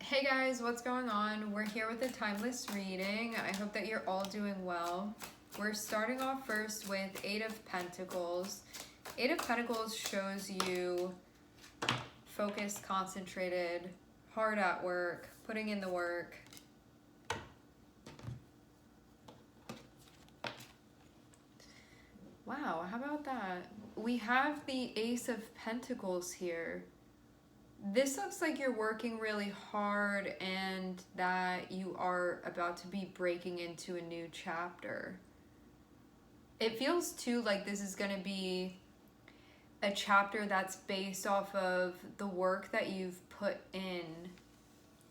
Hey guys, what's going on? We're here with a timeless reading. I hope that you're all doing well. We're starting off first with Eight of Pentacles. Eight of Pentacles shows you focused, concentrated, hard at work, putting in the work. Wow, how about that? We have the Ace of Pentacles here. This looks like you're working really hard and that you are about to be breaking into a new chapter. It feels too like this is going to be a chapter that's based off of the work that you've put in.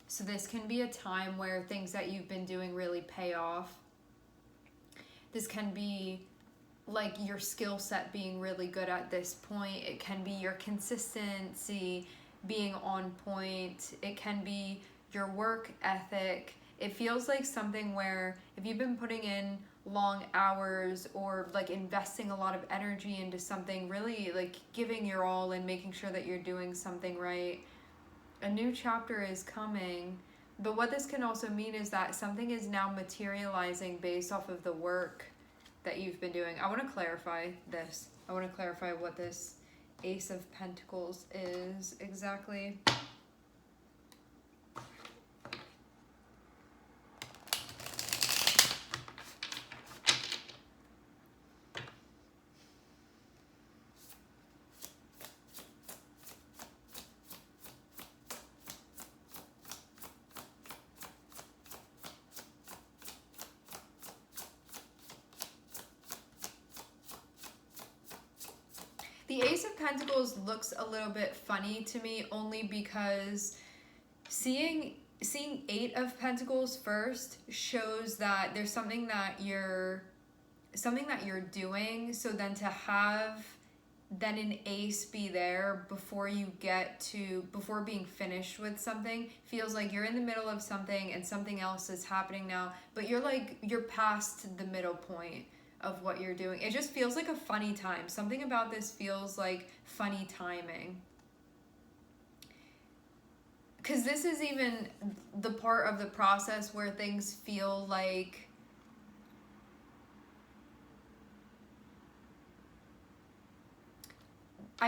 So this can be a time where things that you've been doing really pay off. This can be like your skill set being really good at this point. It can be your consistency being on point. It can be your work ethic. It feels like something where if you've been putting in long hours or like investing a lot of energy into something, really like giving your all and making sure that you're doing something right, a new chapter is coming. But what this can also mean is that something is now materializing based off of the work that you've been doing. I want to clarify this. I want to clarify what this Ace of Pentacles is exactly. The Ace of Pentacles looks a little bit funny to me only because seeing Eight of Pentacles first shows that there's something that you're doing, so then to have then an ace be there before being finished with something feels like you're in the middle of something and something else is happening now, but you're past the middle point of what you're doing. It just feels like a funny time. Something about this feels like funny timing. Because this is even the part of the process where things feel like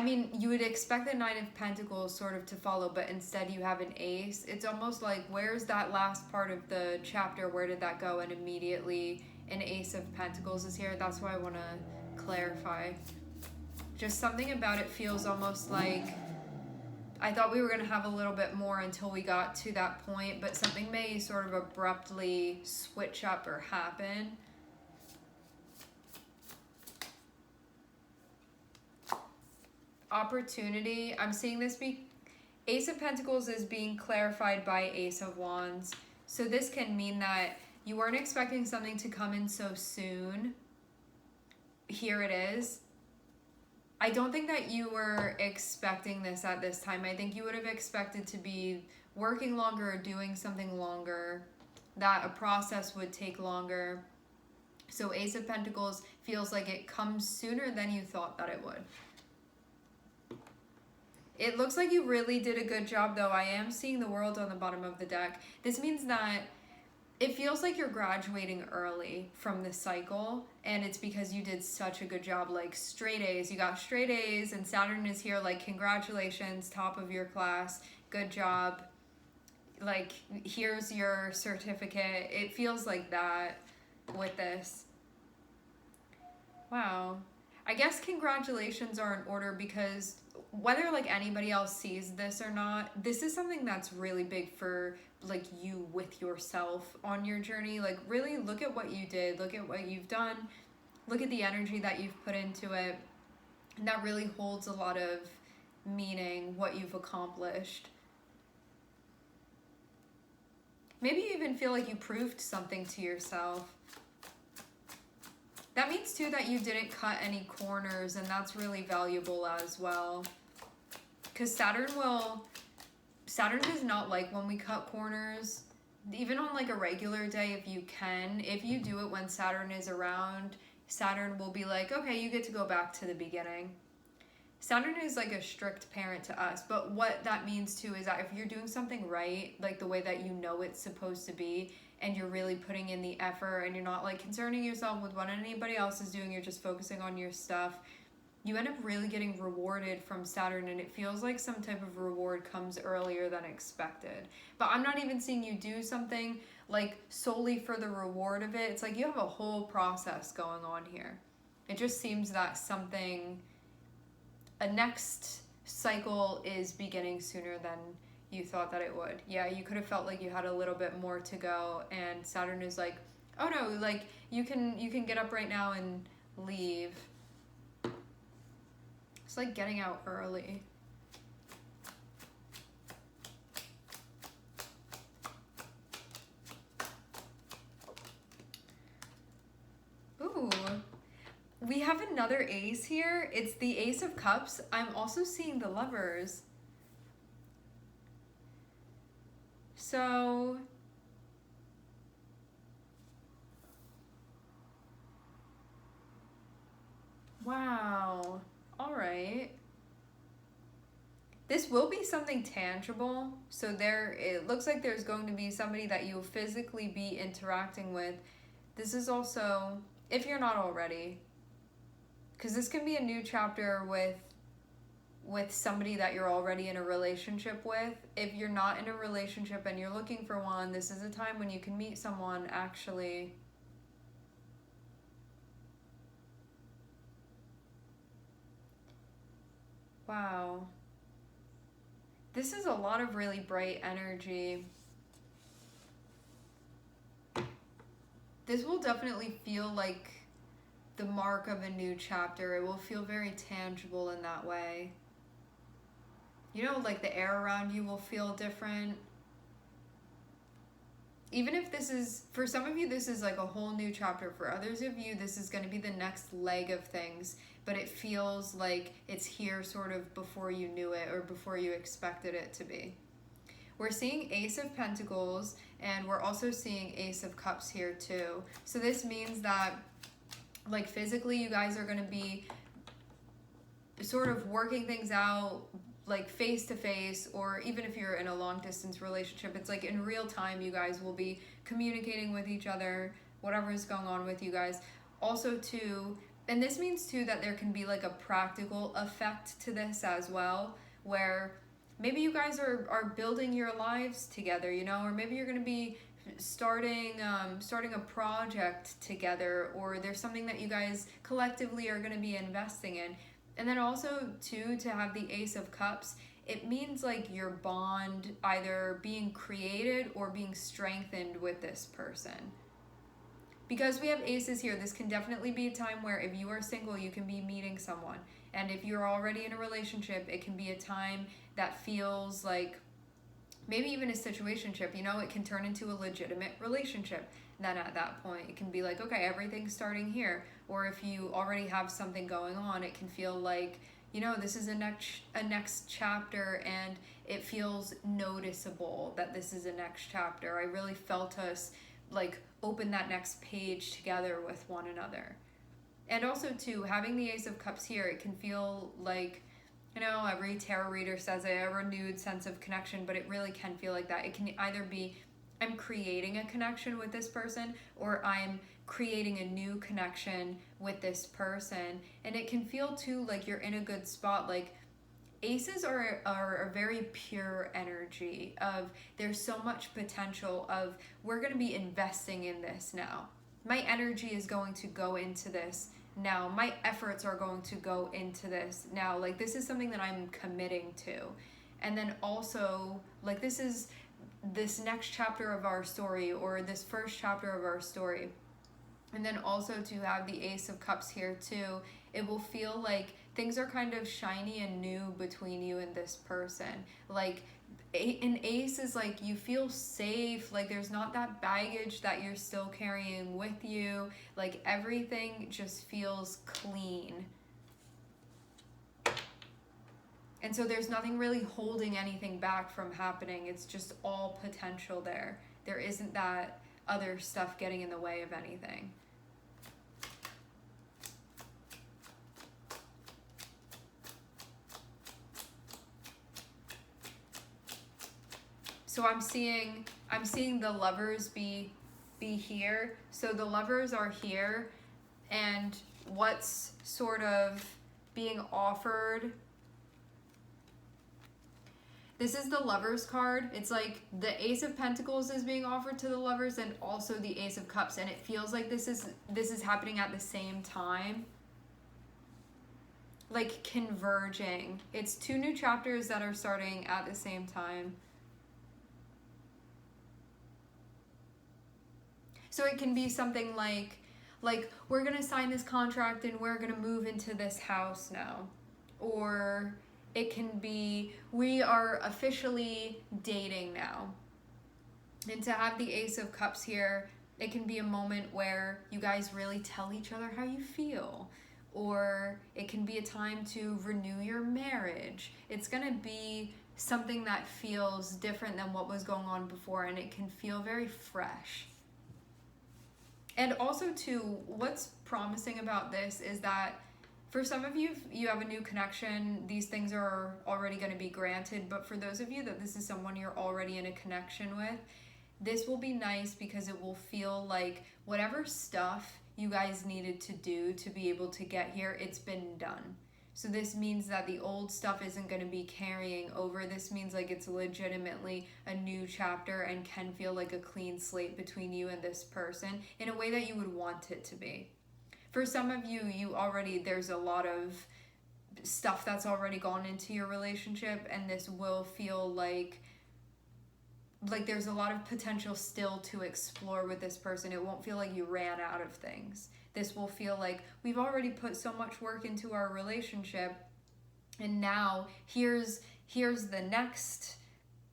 you would expect the Nine of Pentacles sort of to follow, but instead you have an ace. It's almost like, where's that last part of the chapter? Where did that go? And immediately an Ace of Pentacles is here. That's why I want to clarify. Just something about it feels almost like I thought we were going to have a little bit more until we got to that point, but something may sort of abruptly switch up or happen. Opportunity. I'm seeing this be Ace of Pentacles is being clarified by Ace of Wands. So this can mean that you weren't expecting something to come in so soon. Here it is. I don't think that you were expecting this at this time. I think you would have expected to be working longer or doing something longer, that a process would take longer. So Ace of Pentacles feels like it comes sooner than you thought that it would. It looks like you really did a good job, though. I am seeing the World on the bottom of the deck. This means that it feels like you're graduating early from this cycle, and it's because you did such a good job. Like straight A's. You got straight A's, and Saturn is here. Like, congratulations, top of your class. Good job. Like, here's your certificate. It feels like that with this. Wow. I guess congratulations are in order because whether like anybody else sees this or not, this is something that's really big for like you with yourself on your journey. Like, really look at what you did, look at what you've done, look at the energy that you've put into it, and that really holds a lot of meaning, what you've accomplished. Maybe you even feel like you proved something to yourself. That means too that you didn't cut any corners, and that's really valuable as well. Because Saturn does not like when we cut corners. Even on like a regular day, if you do it when Saturn is around, Saturn will be like, okay, you get to go back to the beginning. Saturn is like a strict parent to us, but what that means too is that if you're doing something right, like the way that you know it's supposed to be, and you're really putting in the effort and you're not like concerning yourself with what anybody else is doing, you're just focusing on your stuff, you end up really getting rewarded from Saturn, and it feels like some type of reward comes earlier than expected. But I'm not even seeing you do something like solely for the reward of it. It's like you have a whole process going on here. It just seems that a next cycle is beginning sooner than you thought that it would. Yeah, you could have felt like you had a little bit more to go, and Saturn is like, oh no, like you can get up right now and leave. It's like getting out early. Ooh. We have another ace here. It's the Ace of Cups. I'm also seeing the Lovers. So, wow. All right. This will be something tangible. So it looks like there's going to be somebody that you'll physically be interacting with. This is also, if you're not already, because this can be a new chapter with somebody that you're already in a relationship with. If you're not in a relationship and you're looking for one, this is a time when you can meet someone actually. Wow. This is a lot of really bright energy. This will definitely feel like the mark of a new chapter. It will feel very tangible in that way. You know, like the air around you will feel different. Even if this is, for some of you, this is like a whole new chapter. For others of you, this is going to be the next leg of things. But it feels like it's here sort of before you knew it or before you expected it to be. We're seeing Ace of Pentacles, and we're also seeing Ace of Cups here too. So this means that like physically you guys are going to be sort of working things out like face to face, or even if you're in a long distance relationship, it's like in real time you guys will be communicating with each other, whatever is going on with you guys. Also too, and this means too that there can be like a practical effect to this as well, where maybe you guys are building your lives together, you know, or maybe you're going to be starting a project together, or there's something that you guys collectively are going to be investing in. And then also too, to have the Ace of Cups, it means like your bond either being created or being strengthened with this person. Because we have aces here, this can definitely be a time where if you are single, you can be meeting someone. And if you're already in a relationship, it can be a time that feels like maybe even a situationship, you know, it can turn into a legitimate relationship. Then at that point, it can be like, okay, everything's starting here. Or if you already have something going on, it can feel like, you know, this is a next chapter, and it feels noticeable that this is a next chapter. I really felt us like open that next page together with one another. And also too, having the Ace of Cups here, it can feel like, you know, every tarot reader says it, a renewed sense of connection, but it really can feel like that. It can either be I'm creating a connection with this person, or I'm creating a new connection with this person. And it can feel too like you're in a good spot. Like aces are a very pure energy of there's so much potential of we're going to be investing in this now. My energy is going to go into this now. My efforts are going to go into this now. Like this is something that I'm committing to. And then also like this is this next chapter of our story, or this first chapter of our story. And then also to have the Ace of Cups here too, it will feel like things are kind of shiny and new between you and this person. Like an ace is like you feel safe, like there's not that baggage that you're still carrying with you, like everything just feels clean. And so there's nothing really holding anything back from happening. It's just all potential there. There isn't that other stuff getting in the way of anything. So I'm seeing the Lovers be here. So the Lovers are here, and what's sort of being offered. This is the Lovers card. It's like the Ace of Pentacles is being offered to the Lovers, and also the Ace of Cups, and it feels like this is happening at the same time. Like converging. It's two new chapters that are starting at the same time. So it can be something like we're gonna sign this contract and we're gonna move into this house now. Or it can be, we are officially dating now. And to have the Ace of Cups here, it can be a moment where you guys really tell each other how you feel. Or it can be a time to renew your marriage. It's gonna be something that feels different than what was going on before, and it can feel very fresh. And also too, what's promising about this is that for some of you, you have a new connection, these things are already going to be granted, but for those of you that this is someone you're already in a connection with, this will be nice because it will feel like whatever stuff you guys needed to do to be able to get here, it's been done. So this means that the old stuff isn't going to be carrying over. This means like it's legitimately a new chapter and can feel like a clean slate between you and this person in a way that you would want it to be. For some of you, there's a lot of stuff that's already gone into your relationship, and this will feel like there's a lot of potential still to explore with this person. It won't feel like you ran out of things. This will feel like we've already put so much work into our relationship, and now here's the next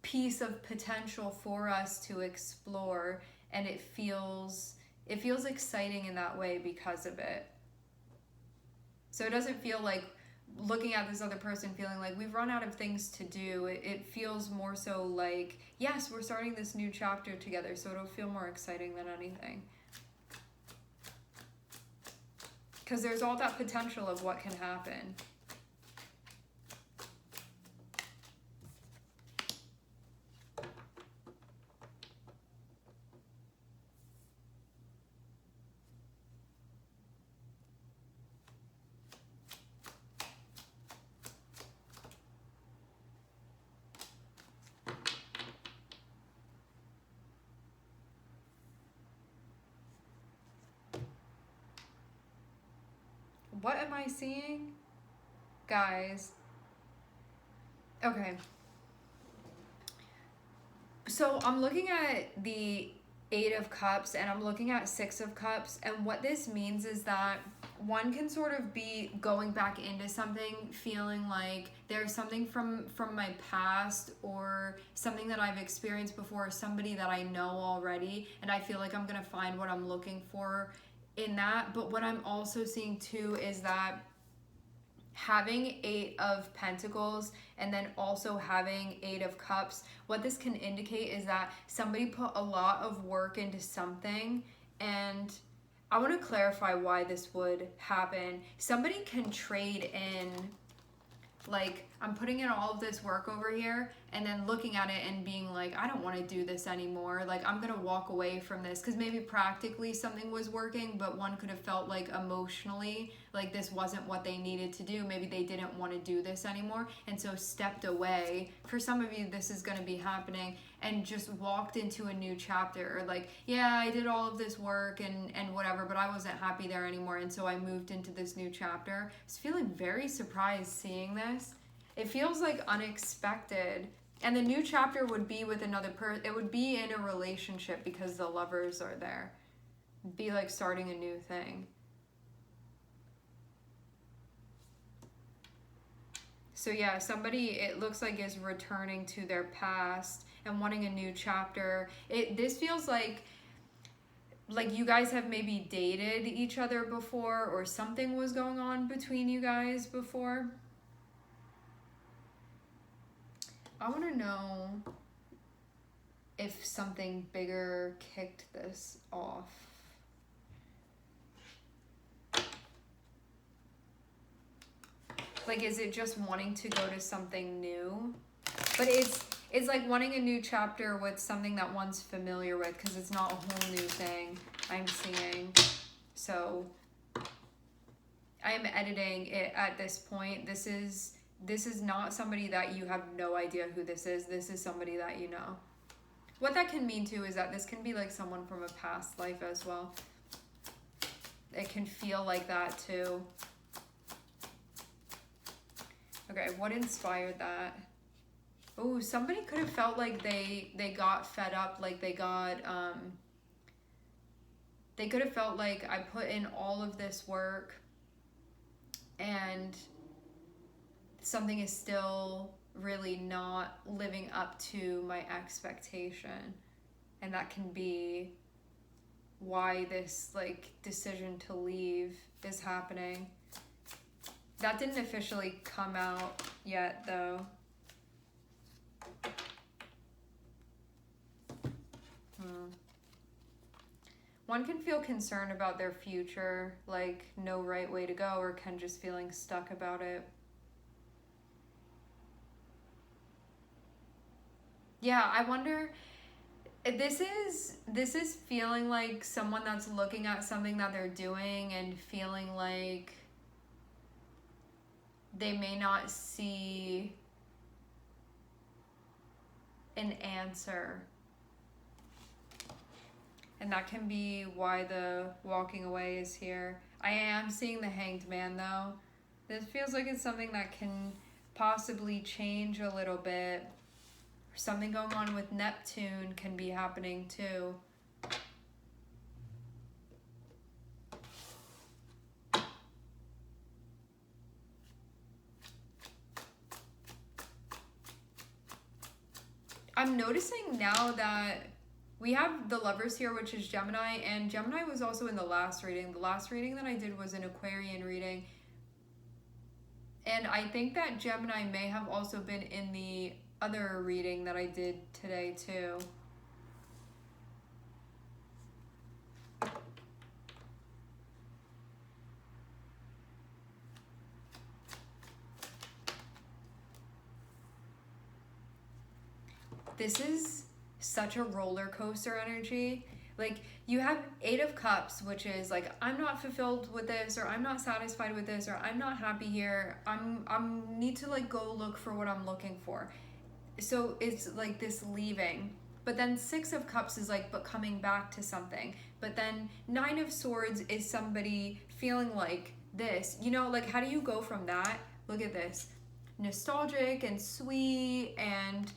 piece of potential for us to explore, and it feels exciting in that way because of it. So it doesn't feel like looking at this other person feeling like we've run out of things to do. It feels more so like, yes, we're starting this new chapter together, so it'll feel more exciting than anything. Because there's all that potential of what can happen. What am I seeing? Guys. Okay. So I'm looking at the 8 of Cups and I'm looking at 6 of Cups, and what this means is that one can sort of be going back into something feeling like there's something from my past or something that I've experienced before, somebody that I know already, and I feel like I'm going to find what I'm looking for in that. But what I'm also seeing too is that having 8 of Pentacles and then also having 8 of Cups, what this can indicate is that somebody put a lot of work into something, and I want to clarify why this would happen. Somebody can trade in, like, I'm putting in all of this work over here and then looking at it and being like, I don't want to do this anymore. Like, I'm going to walk away from this, because maybe practically something was working, but one could have felt like emotionally like this wasn't what they needed to do. Maybe they didn't want to do this anymore, and so stepped away. For some of you, this is going to be happening, and just walked into a new chapter. Or like, yeah, I did all of this work and whatever, but I wasn't happy there anymore, and so I moved into this new chapter. I was feeling very surprised seeing this. It feels like unexpected. And the new chapter would be with another person. It would be in a relationship because the Lovers are there. It'd be like starting a new thing. So yeah, somebody, it looks like, is returning to their past and wanting a new chapter. This feels like you guys have maybe dated each other before, or something was going on between you guys before. I want to know if something bigger kicked this off. Like, is it just wanting to go to something new? But It's like wanting a new chapter with something that one's familiar with, because it's not a whole new thing I'm seeing. So I am editing it at this point. This is not somebody that you have no idea who this is. This is somebody that you know. What that can mean too is that this can be like someone from a past life as well. It can feel like that too. Okay, what inspired that? Oh, somebody could have felt like they got fed up, like they could have felt like I put in all of this work and something is still really not living up to my expectation. And that can be why this like decision to leave is happening. That didn't officially come out yet though. One can feel concerned about their future, like no right way to go, or can just feeling stuck about it. Yeah, I wonder, this is feeling like someone that's looking at something that they're doing and feeling like they may not see an answer. And that can be why the walking away is here. I am seeing the Hanged Man though. This feels like it's something that can possibly change a little bit. Something going on with Neptune can be happening too. I'm noticing now that we have the Lovers here, which is Gemini, and Gemini was also in the last reading. The last reading that I did was an Aquarian reading. And I think that Gemini may have also been in the other reading that I did today too. This is such a roller coaster energy. Like, you have 8 of Cups, which is like, I'm not fulfilled with this, or I'm not satisfied with this, or I'm not happy here. I'm need to like go look for what I'm looking for. So it's like this leaving. But then 6 of Cups is like, but coming back to something. But then 9 of Swords is somebody feeling like this. You know, like, how do you go from that? Look at this. Nostalgic and sweet and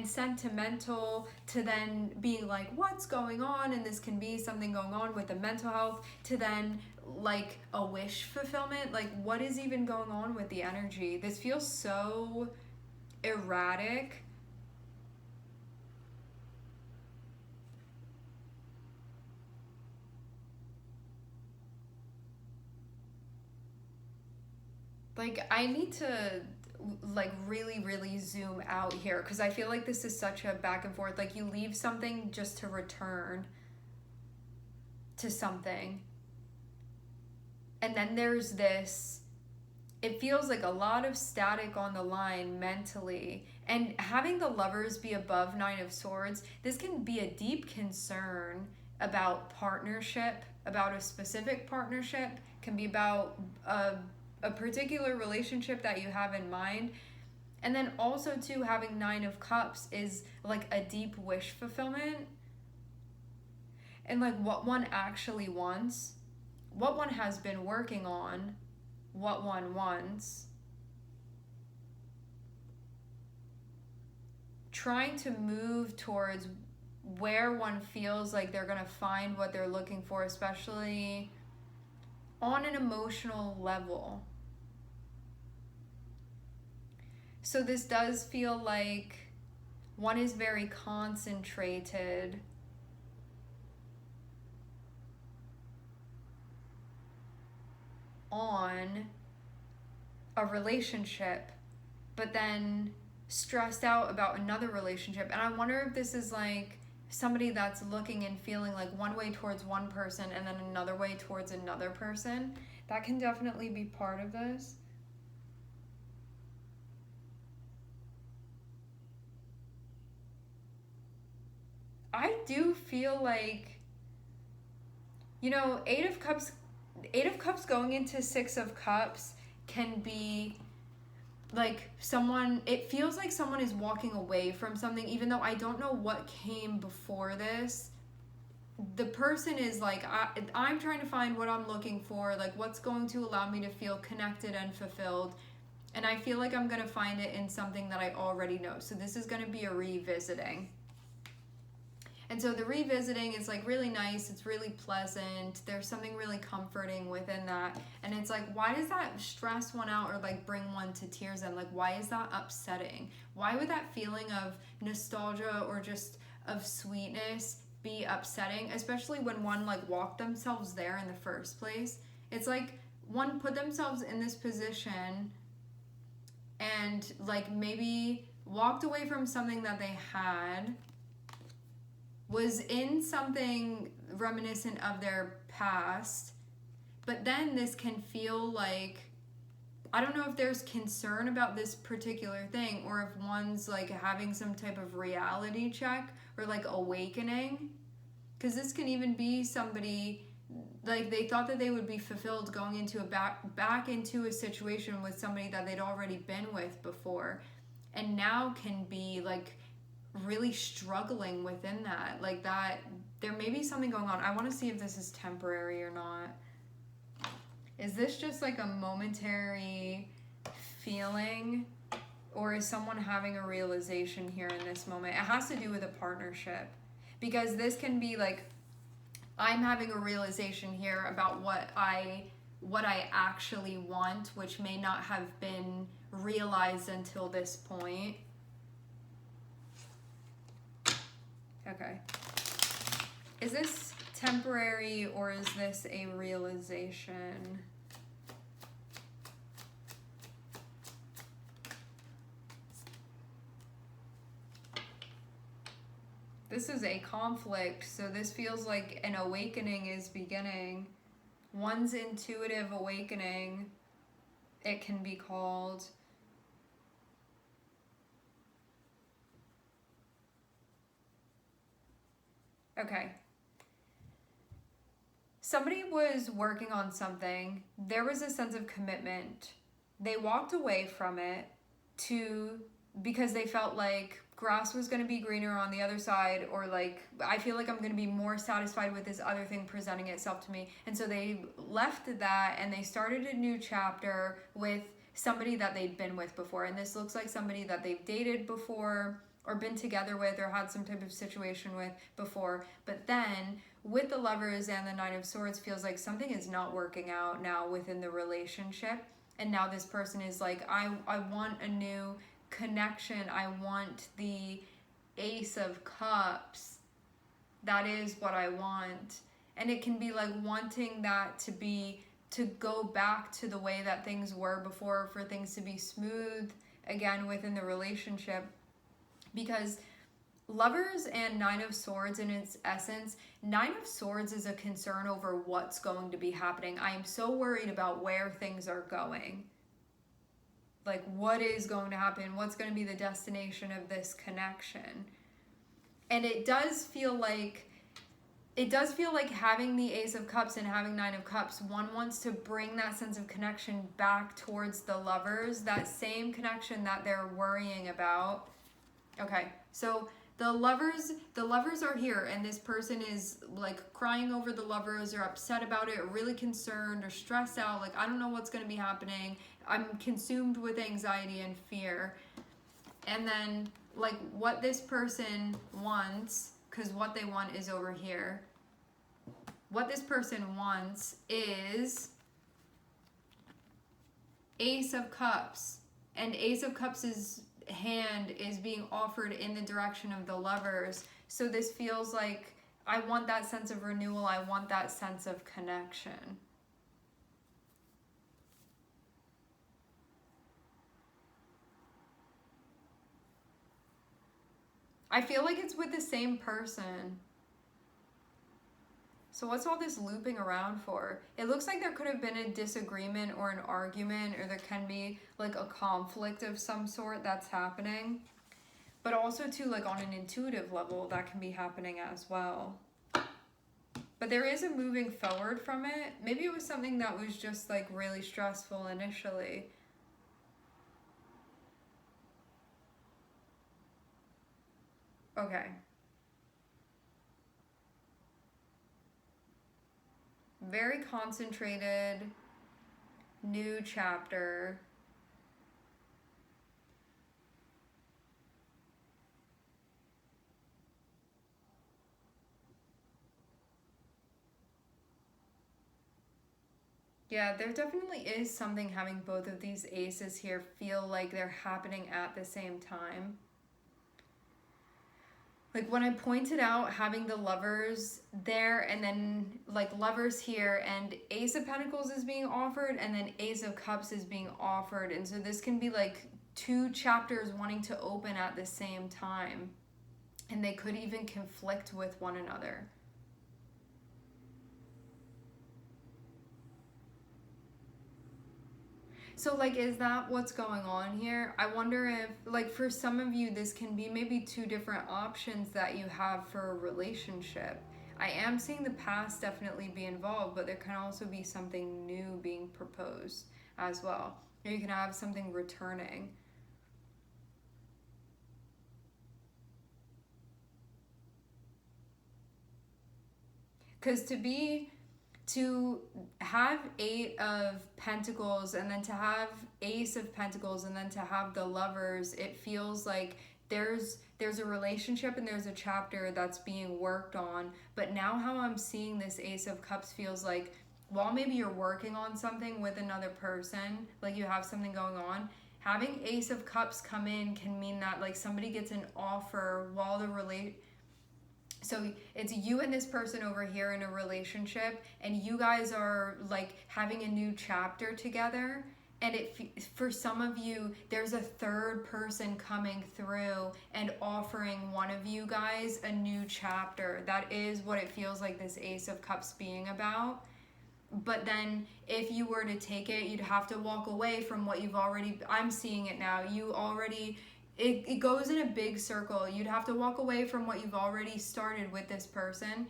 sentimental, to then being like, what's going on? And this can be something going on with the mental health, to then like a wish fulfillment. Like, what is even going on with the energy? This feels so erratic. Like, I need to like really zoom out here, because I feel like this is such a back and forth. Like, you leave something just to return to something, and then there's this, it feels like a lot of static on the line mentally. And having the Lovers be above 9 of Swords, this can be a deep concern about partnership, about a specific partnership, can be about a particular relationship that you have in mind. And then also too, having 9 of Cups is like a deep wish fulfillment, and like what one actually wants, what one has been working on, what one wants, trying to move towards where one feels like they're gonna find what they're looking for, especially on an emotional level. So this does feel like one is very concentrated on a relationship, but then stressed out about another relationship. And I wonder if this is like somebody that's looking and feeling like one way towards one person and then another way towards another person. That can definitely be part of this. I do feel like, you know, Eight of Cups going into Six of Cups can be like someone, it feels like someone is walking away from something, even though I don't know what came before this. The person is like, I'm trying to find what I'm looking for, like what's going to allow me to feel connected and fulfilled. And I feel like I'm going to find it in something that I already know. So this is going to be a revisiting. And so the revisiting is like really nice. It's really pleasant. There's something really comforting within that. And it's like, why does that stress one out or like bring one to tears? And like, why is that upsetting? Why would that feeling of nostalgia or just of sweetness be upsetting? Especially when one like walked themselves there in the first place. It's like one put themselves in this position and like maybe walked away from something that they had, was in something reminiscent of their past, but then this can feel like, I don't know if there's concern about this particular thing or if one's like having some type of reality check or like awakening, because this can even be somebody like they thought that they would be fulfilled going into back into a situation with somebody that they'd already been with before, and now can be like really struggling within that, like that there may be something going on. I want to see if this is temporary or not. Is this just like a momentary feeling, or is someone having a realization here in this moment? It has to do with a partnership, because this can be like, I'm having a realization here about what I actually want, which may not have been realized until this point. Okay. Is this temporary or is this a realization? This is a conflict, so this feels like an awakening is beginning. One's intuitive awakening, it can be called. Okay. Somebody was working on something. There was a sense of commitment. They walked away from it because they felt like grass was going to be greener on the other side, or like, I feel like I'm going to be more satisfied with this other thing presenting itself to me. And so they left that and they started a new chapter with somebody that they'd been with before. And this looks like somebody that they've dated before, or been together with, or had some type of situation with before. But then with the Lovers and the Nine of Swords, feels like something is not working out now within the relationship. And now this person is like, I want a new connection. I want the Ace of Cups. That is what I want. And it can be like wanting that to go back to the way that things were before, for things to be smooth again within the relationship. Because Lovers and Nine of Swords, in its essence, Nine of Swords is a concern over what's going to be happening. I am so worried about where things are going. Like, what is going to happen? What's going to be the destination of this connection? And it does feel like having the Ace of Cups and having Nine of Cups, one wants to bring that sense of connection back towards the Lovers, that same connection that they're worrying about. Okay, so the lovers are here, and this person is like crying over the Lovers, or upset about it, or really concerned or stressed out, like, I don't know what's going to be happening. I'm consumed with anxiety and fear. And then like what this person wants, because what they want is over here. What this person wants is Ace of Cups, and Ace of Cups' hand is being offered in the direction of the Lovers. So this feels like, I want that sense of renewal. I want that sense of connection. I feel like it's with the same person. So what's all this looping around for? It looks like there could have been a disagreement or an argument, or there can be like a conflict of some sort that's happening. But also too, like on an intuitive level, that can be happening as well. But there is a moving forward from it. Maybe it was something that was just like really stressful initially. Okay. Very concentrated, new chapter. Yeah, there definitely is something having both of these aces here feel like they're happening at the same time. Like when I pointed out having the lovers there and then like lovers here and Ace of Pentacles is being offered and then Ace of Cups is being offered. And so this can be like two chapters wanting to open at the same time. And they could even conflict with one another. So, like, is that what's going on here? I wonder if, like, for some of you, this can be maybe two different options that you have for a relationship. I am seeing the past definitely be involved, but there can also be something new being proposed as well. Or you can have something returning. Because to have Eight of Pentacles and then to have Ace of Pentacles and then to have the Lovers, it feels like there's a relationship and there's a chapter that's being worked on. But now how I'm seeing this Ace of Cups feels like while maybe you're working on something with another person, like you have something going on, having Ace of Cups come in can mean that like somebody gets an offer while the so it's you and this person over here in a relationship and you guys are like having a new chapter together, and for some of you there's a third person coming through and offering one of you guys a new chapter. That is what it feels like this Ace of Cups being about. But then if you were to take it, you'd have to walk away from what you've already, I'm seeing it now, you already, it goes in a big circle. You'd have to walk away from what you've already started with this person.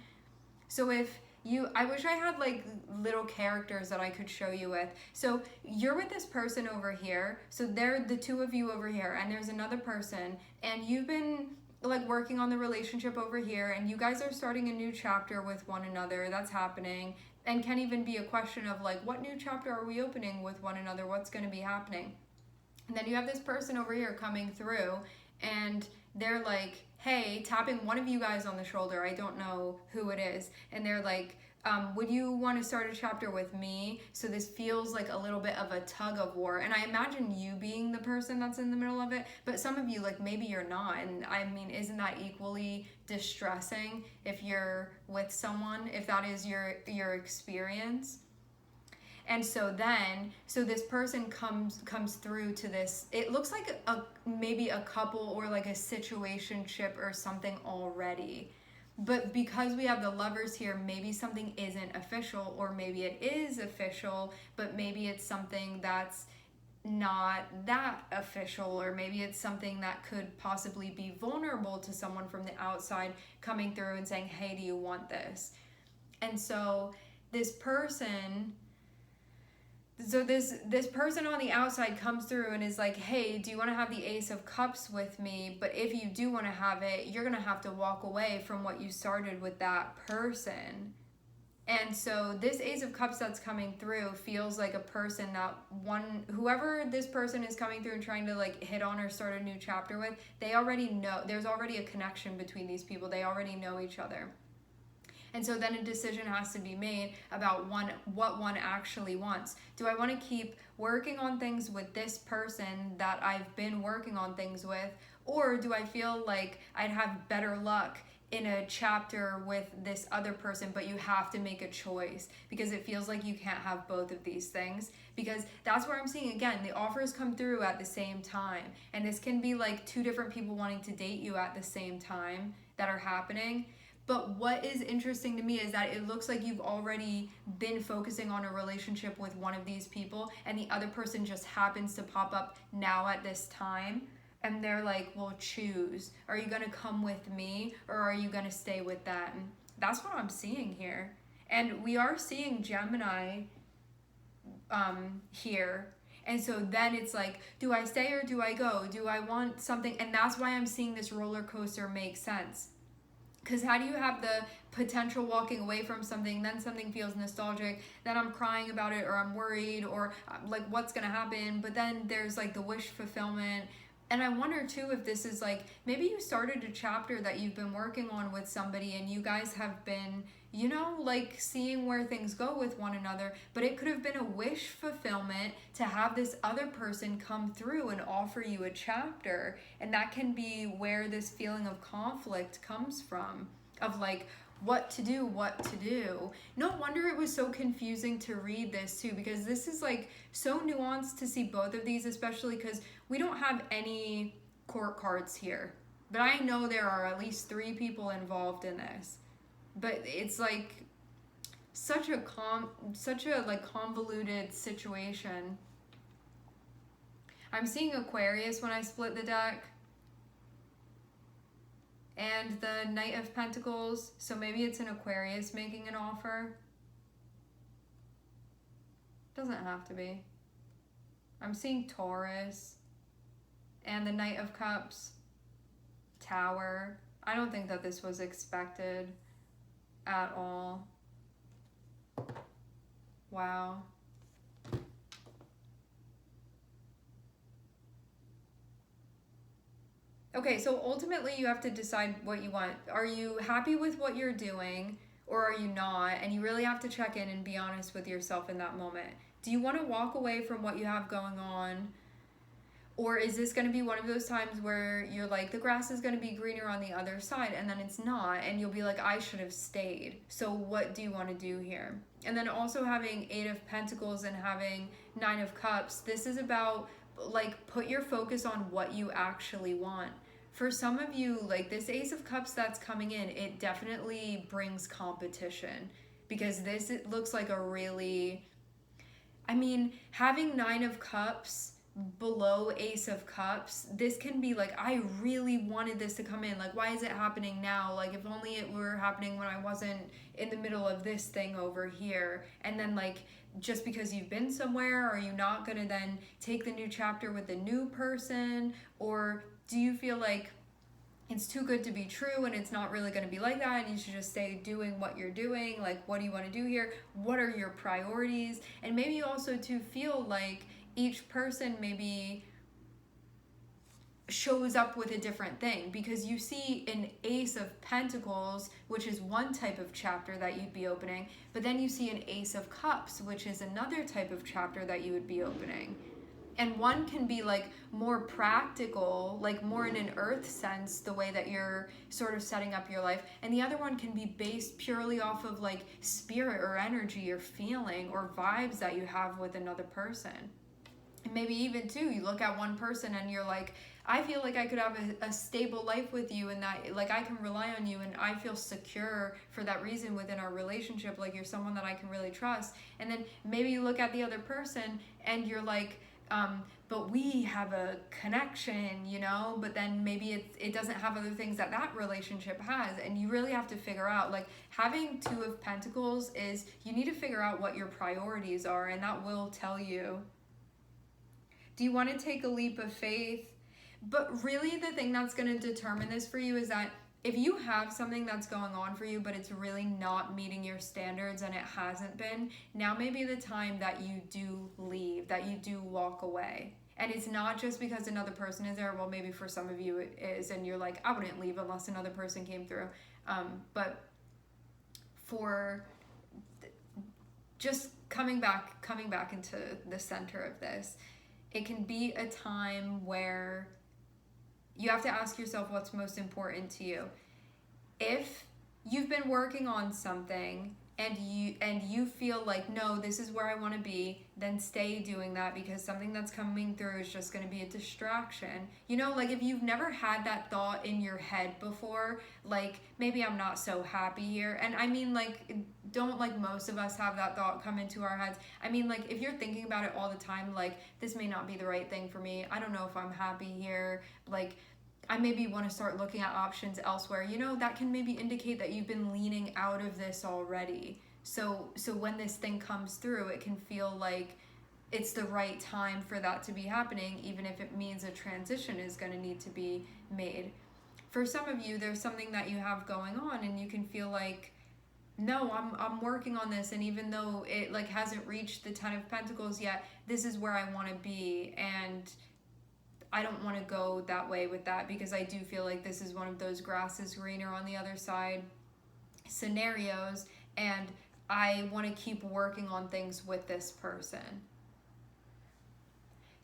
So if you, I wish I had like little characters that I could show you with. So you're with this person over here. So they're the two of you over here, and there's another person, and you've been like working on the relationship over here, and you guys are starting a new chapter with one another. That's happening, and can even be a question of like, what new chapter are we opening with one another? What's going to be happening? And then you have this person over here coming through, and they're like, hey, tapping one of you guys on the shoulder. I don't know who it is. And they're like, would you want to start a chapter with me? So this feels like a little bit of a tug of war. And I imagine you being the person that's in the middle of it. But some of you, like, maybe you're not. And I mean, isn't that equally distressing if you're with someone, if that is your experience? And so this person comes through to this, it looks like maybe a couple or like a situationship or something already. But because we have the Lovers here, maybe something isn't official, or maybe it is official, but maybe it's something that's not that official, or maybe it's something that could possibly be vulnerable to someone from the outside coming through and saying, hey, do you want this? And so this person on the outside comes through and is like, hey, do you want to have the Ace of Cups with me? But if you do want to have it, you're going to have to walk away from what you started with that person. And so this Ace of Cups that's coming through feels like a person that whoever this person is coming through and trying to like hit on or start a new chapter with, they already know, there's already a connection between these people. They already know each other. And so then a decision has to be made about what one actually wants. Do I want to keep working on things with this person that I've been working on things with? Or do I feel like I'd have better luck in a chapter with this other person, but you have to make a choice because it feels like you can't have both of these things? Because that's where I'm seeing, again, the offers come through at the same time. And this can be like two different people wanting to date you at the same time that are happening. But what is interesting to me is that it looks like you've already been focusing on a relationship with one of these people, and the other person just happens to pop up now at this time. and they're like, well, choose. Are you going to come with me, or are you going to stay with that? And that's what I'm seeing here. And we are seeing Gemini here. And so then it's like, do I stay or do I go? Do I want something? And that's why I'm seeing this roller coaster make sense. Because how do you have the potential walking away from something, then something feels nostalgic, then I'm crying about it, or I'm worried, or like what's going to happen? But then there's like the wish fulfillment. And I wonder too if this is like, maybe you started a chapter that you've been working on with somebody and you guys have been, you know, like seeing where things go with one another, but it could have been a wish fulfillment to have this other person come through and offer you a chapter. And that can be where this feeling of conflict comes from, of like, what to do, what to do. No wonder it was so confusing to read this too, because this is like so nuanced to see both of these, especially because we don't have any court cards here. But I know there are at least 3 people involved in this. But it's like such a like convoluted situation. I'm seeing Aquarius when I split the deck. And the Knight of Pentacles, so maybe it's an Aquarius making an offer. Doesn't have to be. I'm seeing Taurus and the Knight of Cups, Tower. I don't think that this was expected at all. Wow. Okay, so ultimately you have to decide what you want. Are you happy with what you're doing, or are you not? And you really have to check in and be honest with yourself in that moment. Do you want to walk away from what you have going on? Or is this going to be one of those times where you're like, the grass is going to be greener on the other side, and then it's not, and you'll be like, I should have stayed. So what do you want to do here? And then also having 8 of Pentacles and having 9 of Cups, this is about like, put your focus on what you actually want. For some of you, like this Ace of Cups that's coming in, it definitely brings competition, because this, it looks like a really, I mean, having 9 of Cups below Ace of Cups, this can be like, I really wanted this to come in. Like, why is it happening now? Like, if only it were happening when I wasn't in the middle of this thing over here. And then like, just because you've been somewhere, are you not gonna then take the new chapter with the new person? Or do you feel like it's too good to be true and it's not really going to be like that, and you should just stay doing what you're doing? Like, what do you want to do here? What are your priorities? And maybe also to feel like each person maybe shows up with a different thing, because you see an Ace of Pentacles, which is one type of chapter that you'd be opening, but then you see an Ace of Cups, which is another type of chapter that you would be opening. And one can be like more practical, like more in an earth sense, the way that you're sort of setting up your life. And the other one can be based purely off of like spirit or energy or feeling or vibes that you have with another person. And maybe even too, you look at one person and you're like, I feel like I could have a stable life with you, and that like I can rely on you, and I feel secure for that reason within our relationship. Like, you're someone that I can really trust. And then maybe you look at the other person and you're like, but we have a connection, you know, but then maybe it doesn't have other things that that relationship has. And you really have to figure out, like, having 2 of Pentacles is, you need to figure out what your priorities are, and that will tell you. Do you want to take a leap of faith? But really the thing that's going to determine this for you is that if you have something that's going on for you, but it's really not meeting your standards and it hasn't been, now may be the time that you do leave, that you do walk away. And it's not just because another person is there. Well, maybe for some of you it is, and you're like, I wouldn't leave unless another person came through. But for just coming back into the center of this, it can be a time where you have to ask yourself what's most important to you. If you've been working on something and you feel like, no, this is where I want to be, then stay doing that, because something that's coming through is just going to be a distraction. You know, like if you've never had that thought in your head before, like maybe I'm not so happy here. And I mean, like, don't like most of us have that thought come into our heads? I mean, like, if you're thinking about it all the time, like, this may not be the right thing for me. I don't know if I'm happy here. Like, I maybe want to start looking at options elsewhere. You know, that can maybe indicate that you've been leaning out of this already. So when this thing comes through, it can feel like it's the right time for that to be happening, even if it means a transition is going to need to be made. For some of you, there's something that you have going on and you can feel like, no, I'm working on this, and even though it like hasn't reached the 10 of Pentacles yet, this is where I want to be, and I don't want to go that way with that, because I do feel like this is one of those grass is greener on the other side scenarios, and I want to keep working on things with this person.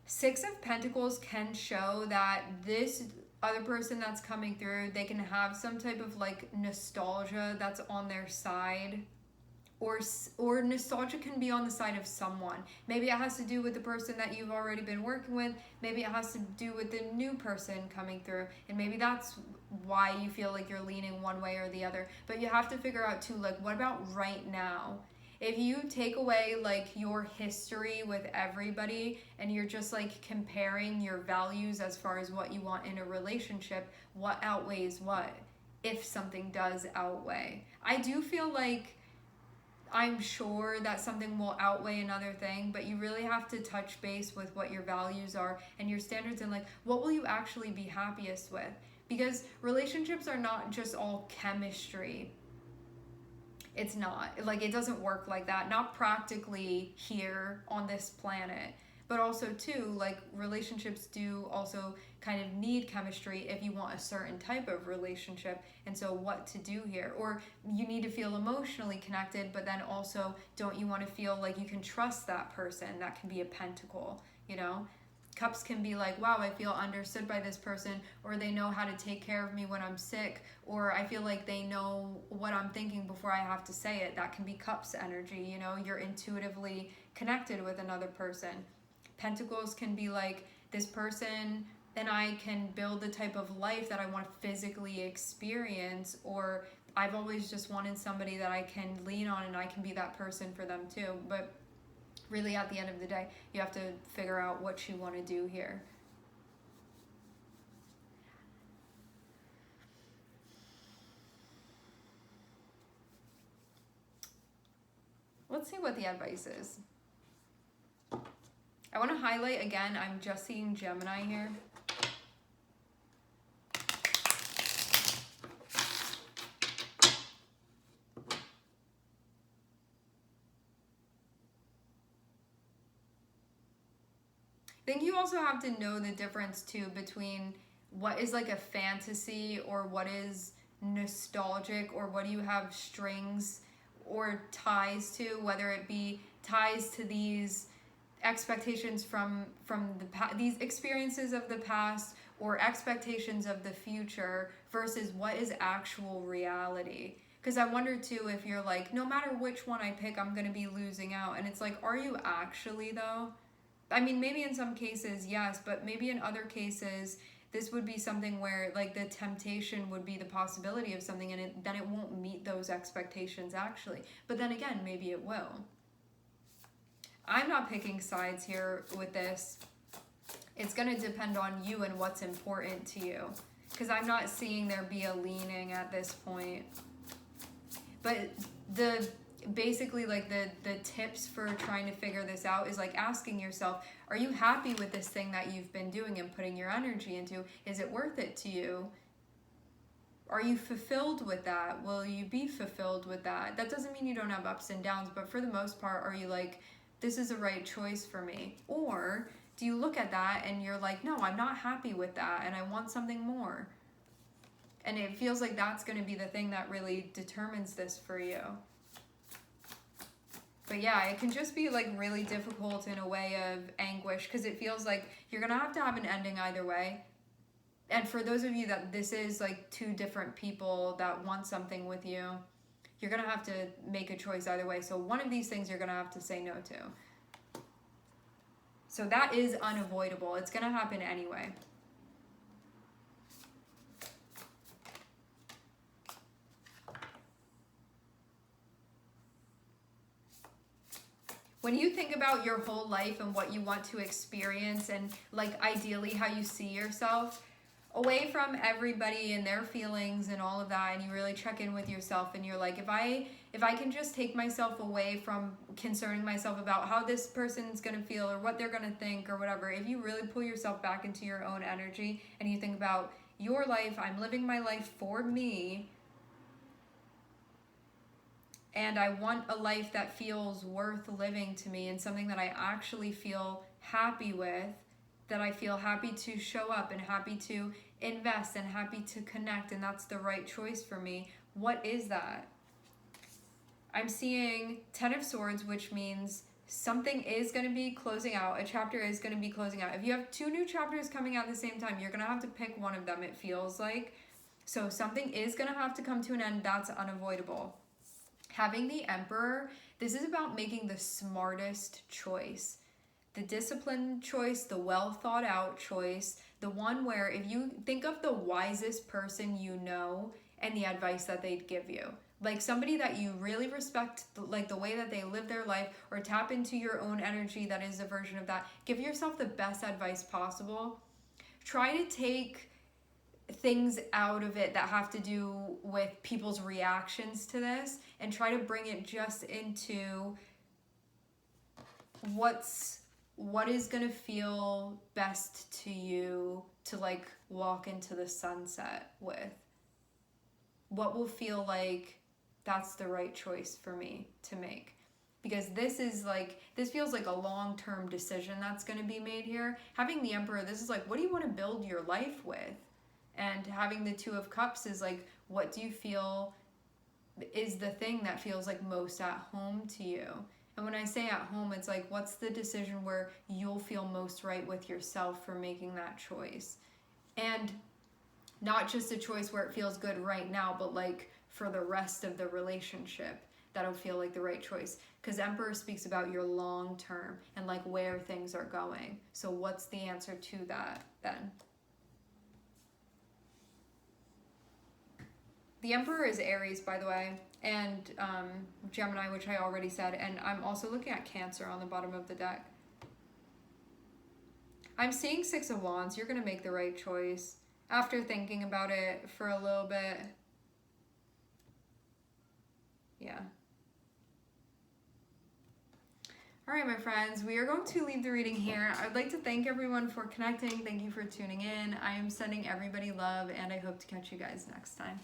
Six of Pentacles can show that this other person that's coming through, they can have some type of like nostalgia that's on their side, or nostalgia can be on the side of someone. Maybe it has to do with the person that you've already been working with. Maybe it has to do with the new person coming through, and maybe that's why you feel like you're leaning one way or the other. But you have to figure out too, like, what about right now? If you take away like your history with everybody and you're just like comparing your values as far as what you want in a relationship, what outweighs what? If something does outweigh. I do feel like I'm sure that something will outweigh another thing, but you really have to touch base with what your values are and your standards, and like, what will you actually be happiest with? Because relationships are not just all chemistry. It's not. Like, it doesn't work like that. Not practically here on this planet. But also, too, like, relationships do also kind of need chemistry if you want a certain type of relationship. And so what to do here? Or you need to feel emotionally connected, but then also don't you want to feel like you can trust that person? That can be a pentacle, you know? Cups can be like, wow, I feel understood by this person, or they know how to take care of me when I'm sick, or I feel like they know what I'm thinking before I have to say it. That can be Cups energy, you know? You're intuitively connected with another person. Pentacles can be like, this person and I can build the type of life that I want to physically experience, or I've always just wanted somebody that I can lean on and I can be that person for them too. But really, at the end of the day, you have to figure out what you want to do here. Let's see what the advice is. I want to highlight again, I'm just seeing Gemini here. I think you also have to know the difference too between what is like a fantasy or what is nostalgic, or what do you have strings or ties to, whether it be ties to these expectations from these experiences of the past, or expectations of the future, versus what is actual reality. Because I wonder too if you're like, no matter which one I pick, I'm going to be losing out. And it's like, are you actually though? I mean, maybe in some cases, yes, but maybe in other cases, this would be something where like the temptation would be the possibility of something, and then it won't meet those expectations actually. But then again, maybe it will. I'm not picking sides here with this. It's going to depend on you and what's important to you, because I'm not seeing there be a leaning at this point. But basically like the tips for trying to figure this out is like asking yourself, are you happy with this thing that you've been doing and putting your energy into? Is it worth it to you? Are you fulfilled with that? Will you be fulfilled with that? That doesn't mean you don't have ups and downs, but for the most part, are you like, this is the right choice for me? Or do you look at that and you're like, no, I'm not happy with that and I want something more? And it feels like that's going to be the thing that really determines this for you. But yeah, it can just be like really difficult in a way of anguish, because it feels like you're going to have an ending either way. And for those of you that this is like two different people that want something with you, you're going to have to make a choice either way. So one of these things you're going to have to say no to. So that is unavoidable. It's going to happen anyway. When you think about your whole life and what you want to experience and like ideally how you see yourself, away from everybody and their feelings and all of that, and you really check in with yourself and you're like, if I can just take myself away from concerning myself about how this person's gonna feel or what they're gonna think or whatever, if you really pull yourself back into your own energy and you think about your life, I'm living my life for me, and I want a life that feels worth living to me and something that I actually feel happy with, that I feel happy to show up and happy to invest and happy to connect, and that's the right choice for me. What is that? I'm seeing 10 of Swords, which means something is going to be closing out. A chapter is going to be closing out. If you have 2 new chapters coming out at the same time, you're going to have to pick one of them, it feels like. So something is going to have to come to an end. That's unavoidable. Having the Emperor, this is about making the smartest choice. The disciplined choice, the well thought out choice, the one where if you think of the wisest person you know and the advice that they'd give you, like somebody that you really respect, like the way that they live their life, or tap into your own energy that is a version of that, give yourself the best advice possible. Try to take things out of it that have to do with people's reactions to this and try to bring it just into what is going to feel best to you to like walk into the sunset with. What will feel like that's the right choice for me to make. Because this feels like a long-term decision that's going to be made here. Having the Emperor, this is like, what do you want to build your life with? And having the 2 of Cups is like, what do you feel is the thing that feels like most at home to you? And when I say at home, it's like, what's the decision where you'll feel most right with yourself for making that choice? And not just a choice where it feels good right now, but like for the rest of the relationship, that'll feel like the right choice. Because Emperor speaks about your long term and like where things are going. So what's the answer to that then? The Emperor is Aries, by the way, and Gemini, which I already said, and I'm also looking at Cancer on the bottom of the deck. I'm seeing 6 of Wands. You're going to make the right choice. After thinking about it for a little bit. Yeah. All right, my friends, we are going to leave the reading here. I'd like to thank everyone for connecting. Thank you for tuning in. I am sending everybody love, and I hope to catch you guys next time.